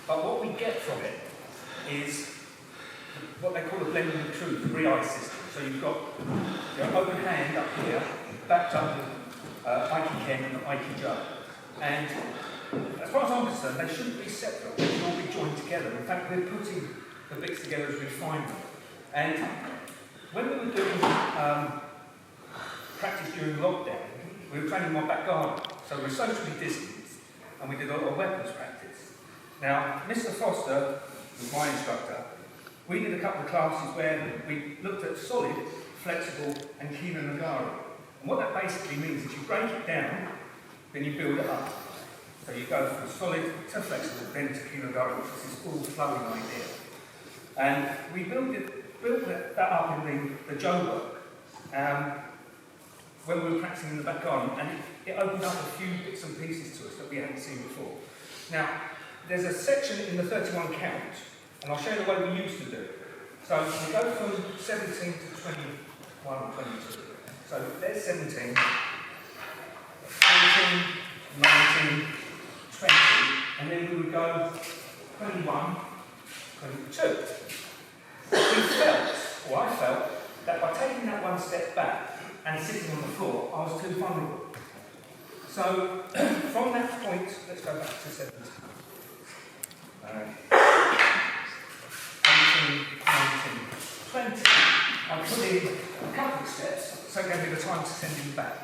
But what we get from it is what they call a blending of truth, the Ri system. So you've got your open hand up here, backed up with Aikiken and Aikido. And as far as I'm concerned, they shouldn't be separate, they should all be joined together. In fact, we're putting the bits together as we find them. And when we were doing practice during lockdown, we were training in my back garden, so we were socially distanced, and we did a lot of weapons practice. Now, Mr. Foster, who's my instructor, we did a couple of classes where we looked at solid, flexible, and Kina Nagari. And what that basically means is you break it down, then you build it up. So you go from solid to flexible, then to Kina Nagari, which is this all flowing idea. And we built that up in the Joe work when we were practicing in the back garden, and it opened up a few bits and pieces to us that we hadn't seen before. Now, there's a section in the 31 count, and I'll show you the way we used to do it. So we go from 17 to 21 or 22. So there's 17, 18, 19, 20, and then we would go 21, 22. We felt, or I felt, that by taking that one step back and sitting on the floor, I was too vulnerable. So from that point, let's go back to 17. 18, 19, 20. I put in a couple of steps, so it gave me the time to send him back.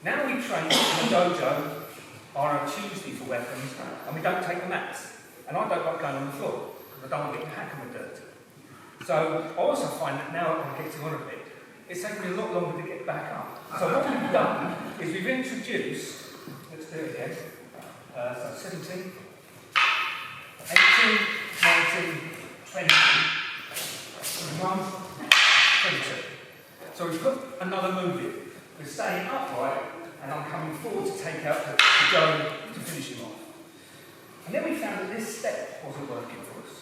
Now we train in the dojo on a Tuesday for weapons, and we don't take the mats. And I don't like going on the floor, because I don't want to get hacked dirty. So I also find that now I'm getting on a bit, it's taking me a lot longer to get back up. So what we've done is we've introduced, let's do it again, so 17, 18, 19, 20, 21, 22. So we've put another move in. We're staying upright, and I'm coming forward to take out the go to finish him off. And then we found that this step wasn't working for us.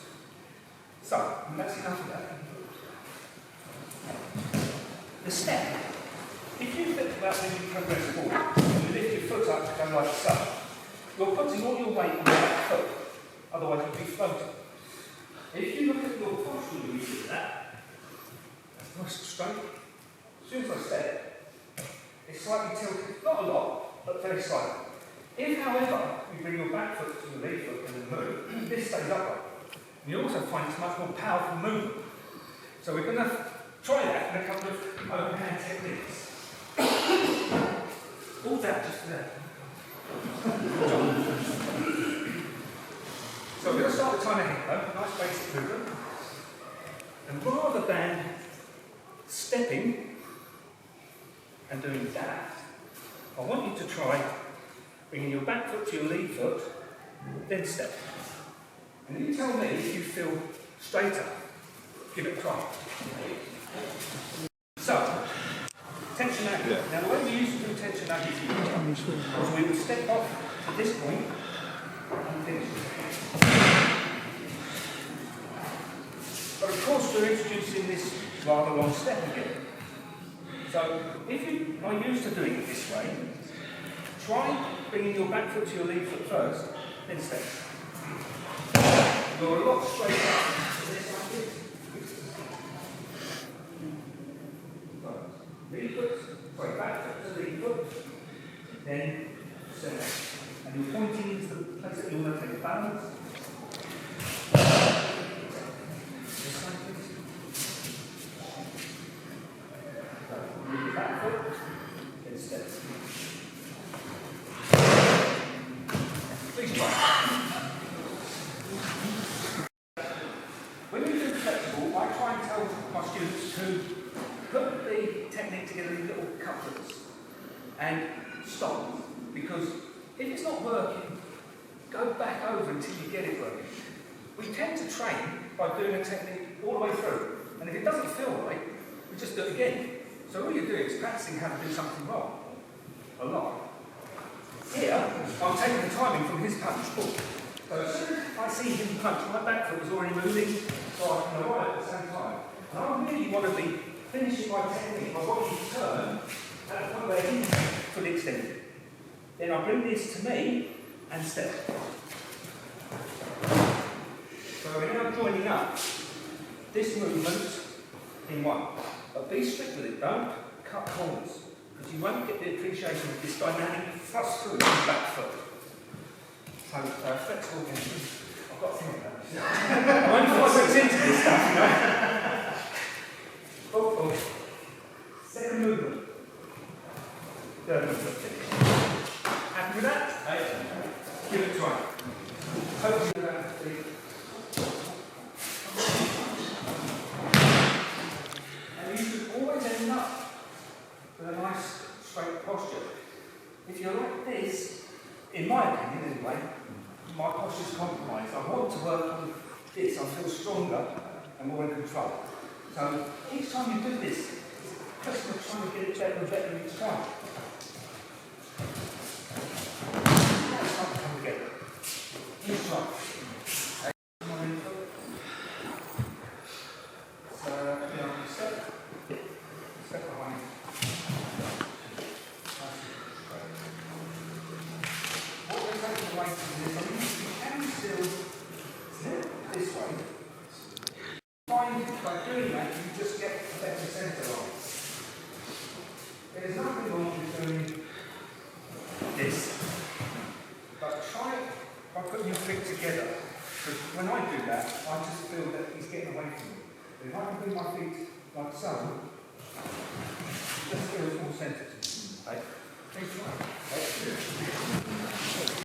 So, that's enough of that. The step, if you think about when you progress forward, you lift your foot up to go like so, you're putting all your weight on that foot, otherwise you'll be floating. If you look at your posture when you do that, that's nice and straight. As soon as I step, it's slightly tilted, not a lot, but very slightly. If, however, you bring your back foot to your lead foot and then move, this stays upright. And you also find it's a much more powerful movement. So we're going to try that in a couple of open hand techniques. All that just there. So we're going to start with Taina Hikko, nice basic movement. And rather than stepping and doing that, I want you to try bringing your back foot to your lead foot, then step. And you tell me if you feel straighter. Give it a try. So, tension out. Yeah. Now the way we used to do tension out was we would step off at this point and finish. But of course we're introducing this rather long step again. So if you are used to doing it this way, try bringing your back foot to your lead foot first, then step. You're a lot straighter than this like this. Lead foot, sorry, back foot to lead foot, then step. And you're pointing into the place that you want to take balance. This like this. Move your back foot, then step. Please try. When you do flexible, I try and tell my students to put the technique together in little couplets and stop. Because if it's not working, go back over until you get it working. We tend to train by doing a technique all the way through. And if it doesn't feel right, we just do it again. So all you're doing is practicing how to do something wrong. A lot. Here, I'm taking the timing from his punch. So as soon as I see him punch, my back foot is already moving, so I can arrive at the same time. And I really want to be finishing my technique by watching you turn at the point where he fully extended. Then I bring this to me and step. this movement in one. But be strict with it, don't cut corners, because you won't get the appreciation of this dynamic thrust through the back foot. So, flexible again. I've got to think about this. I'm only 5 weeks into this stuff, you know. Oh. Second movement. Third movement. Happy with that? Give it a try. Hopefully you don't have to leave. And you should always end up with a nice straight posture. If you're like this, in my opinion anyway, my posture's compromised. I want to work on this. I feel stronger and more in control. So each time you do this, it's just trying to get it better and better each time. Now it's time to come together. Each time. Step behind. What we're taking away from this, I mean, you can still slip this way. Find by doing that, you just get a better centre line. There's nothing wrong with doing this. But try it by putting your feet together. Because when I do that, I just feel that he's getting away from me. But if I can bring my feet like so, it just feels more centred. Right? Thanks.